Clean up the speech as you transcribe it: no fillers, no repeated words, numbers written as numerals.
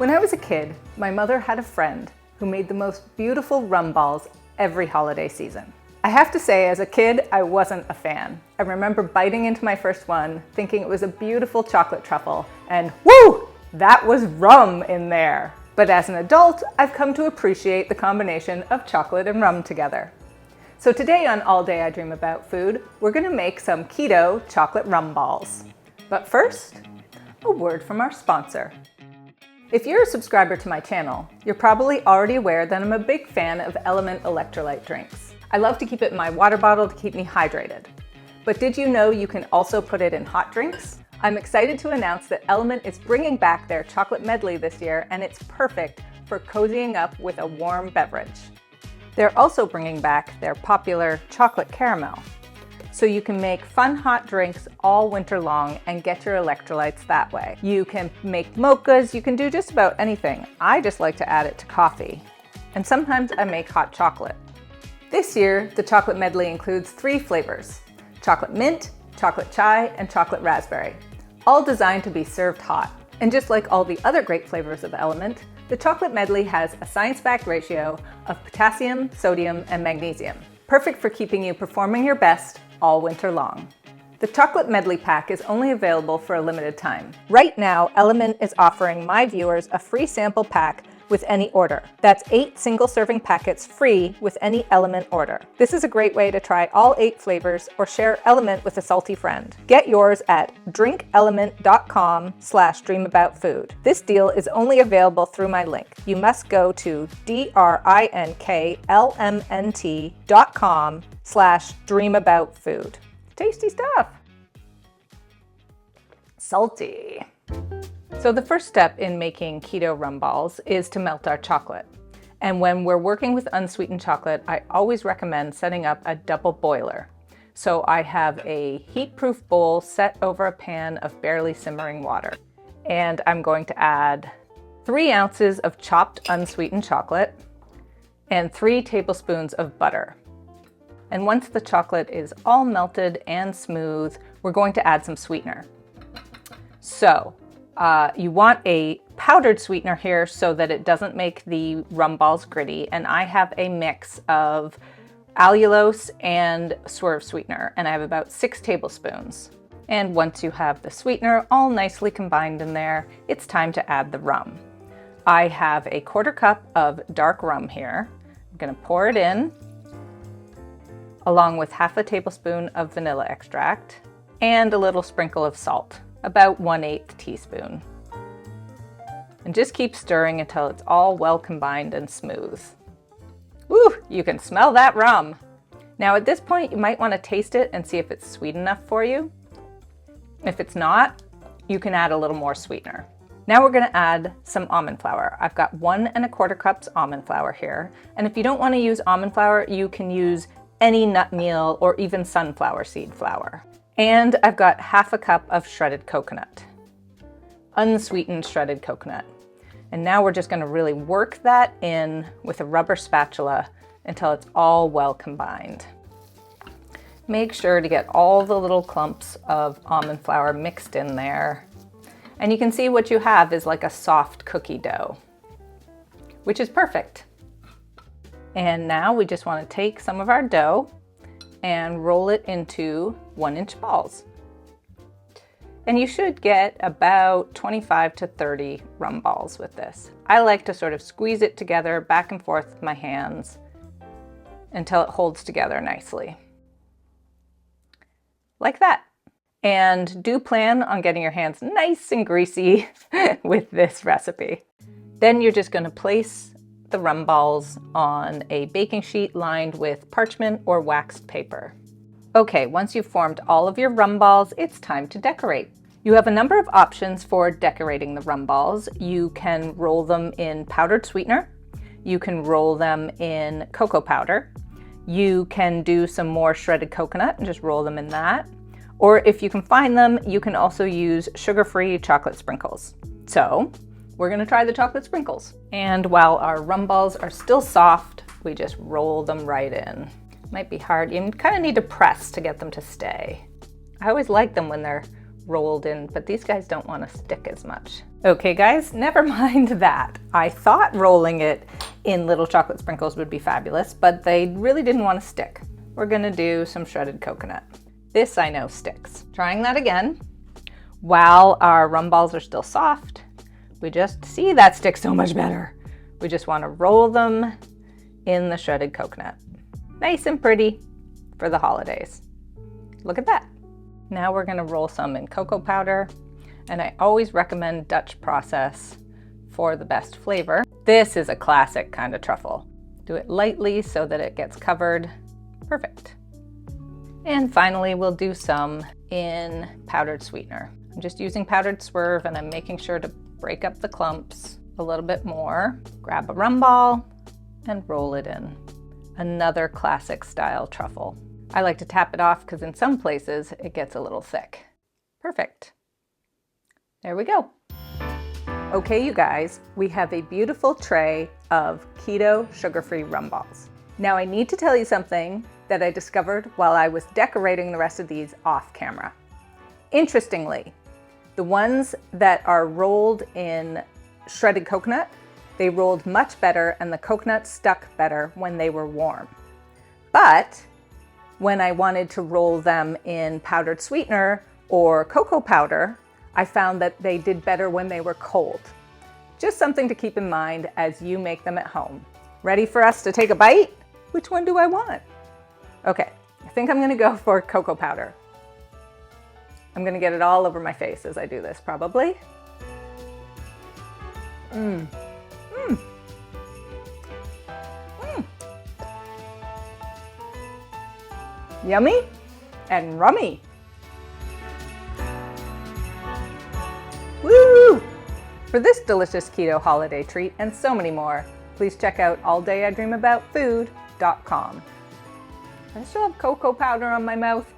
When I was a kid, my mother had a friend who made the most beautiful rum balls every holiday season. I have to say, as a kid, I wasn't a fan. I remember biting into my first one, thinking it was a beautiful chocolate truffle, and woo, that was rum in there. But as an adult, I've come to appreciate the combination of chocolate and rum together. So today on All Day I Dream About Food, we're gonna make some keto chocolate rum balls. But first, a word from our sponsor. If you're a subscriber to my channel, you're probably already aware that I'm a big fan of Element electrolyte drinks. I love to keep it in my water bottle to keep me hydrated. But did you know you can also put it in hot drinks? I'm excited to announce that Element is bringing back their chocolate medley this year, and it's perfect for cozying up with a warm beverage. They're also bringing back their popular chocolate caramel, so you can make fun hot drinks all winter long and get your electrolytes that way. You can make mochas, you can do just about anything. I just like to add it to coffee. And sometimes I make hot chocolate. This year, the chocolate medley includes 3 flavors: chocolate mint, chocolate chai, and chocolate raspberry, all designed to be served hot. And just like all the other great flavors of Element, the chocolate medley has a science-backed ratio of potassium, sodium, and magnesium, perfect for keeping you performing your best all winter long. The chocolate medley pack is only available for a limited time. Right now, Element is offering my viewers a free sample pack with any order. That's 8 single-serving packets free with any Element order. This is a great way to try all 8 flavors or share Element with a salty friend. Get yours at drinkelement.com/dreamaboutfood. This deal is only available through my link. You must go to drinklmnt.com/dreamaboutfood. Tasty stuff. Salty. So the first step in making keto rum balls is to melt our chocolate. And when we're working with unsweetened chocolate, I always recommend setting up a double boiler. So I have a heat-proof bowl set over a pan of barely simmering water. And I'm going to add 3 ounces of chopped unsweetened chocolate and 3 tablespoons of butter. And once the chocolate is all melted and smooth, we're going to add some sweetener. So you want a powdered sweetener here so that it doesn't make the rum balls gritty. And I have a mix of allulose and swerve sweetener, and I have about 6 tablespoons. And once you have the sweetener all nicely combined in there, it's time to add the rum. I have a 1/4 cup of dark rum here. I'm gonna pour it in, along with 1/2 tablespoon of vanilla extract and a little sprinkle of salt, about 1/8 teaspoon. And just keep stirring until it's all well combined and smooth. Woo, you can smell that rum. Now at this point, you might want to taste it and see if it's sweet enough for you. If it's not, you can add a little more sweetener. Now we're going to add some almond flour. I've got 1 1/4 cups almond flour here. And if you don't want to use almond flour, you can use any nut meal or even sunflower seed flour. And I've got 1/2 cup of shredded coconut, unsweetened shredded coconut. And now we're just going to really work that in with a rubber spatula until it's all well combined. Make sure to get all the little clumps of almond flour mixed in there. And you can see what you have is like a soft cookie dough, which is perfect. And now we just want to take some of our dough and roll it into 1-inch balls. And you should get about 25 to 30 rum balls with this. I like to sort of squeeze it together back and forth with my hands until it holds together nicely. Like that. And do plan on getting your hands nice and greasy with this recipe. Then you're just going to place the rum balls on a baking sheet lined with parchment or waxed paper. Okay, once you've formed all of your rum balls, it's time to decorate. You have a number of options for decorating the rum balls. You can roll them in powdered sweetener. You can roll them in cocoa powder. You can do some more shredded coconut and just roll them in that. Or if you can find them, you can also use sugar-free chocolate sprinkles. So we're gonna try the chocolate sprinkles. And while our rum balls are still soft, we just roll them right in. Might be hard, you kind of need to press to get them to stay. I always like them when they're rolled in, but these guys don't want to stick as much. Okay guys, never mind that. I thought rolling it in little chocolate sprinkles would be fabulous, but they really didn't want to stick. We're gonna do some shredded coconut. This I know sticks. Trying that again. While our rum balls are still soft, we just see that sticks so much better. We just want to roll them in the shredded coconut. Nice and pretty for the holidays. Look at that. Now we're gonna roll some in cocoa powder, and I always recommend Dutch process for the best flavor. This is a classic kind of truffle. Do it lightly so that it gets covered. Perfect. And finally, we'll do some in powdered sweetener. I'm just using powdered swerve, and I'm making sure to break up the clumps a little bit more. Grab a rum ball and roll it in. Another classic style truffle. I like to tap it off because in some places it gets a little thick. Perfect. There we go. Okay, you guys, we have a beautiful tray of keto sugar-free rum balls. Now I need to tell you something that I discovered while I was decorating the rest of these off camera. Interestingly, the ones that are rolled in shredded coconut, they rolled much better and the coconut stuck better when they were warm. But when I wanted to roll them in powdered sweetener or cocoa powder, I found that they did better when they were cold. Just something to keep in mind as you make them at home. Ready for us to take a bite? Which one do I want? Okay, I think I'm gonna go for cocoa powder. I'm gonna get it all over my face as I do this, probably. Yummy and rummy. Woo! For this delicious keto holiday treat and so many more, please check out alldayidreamaboutfood.com. I still have cocoa powder on my mouth.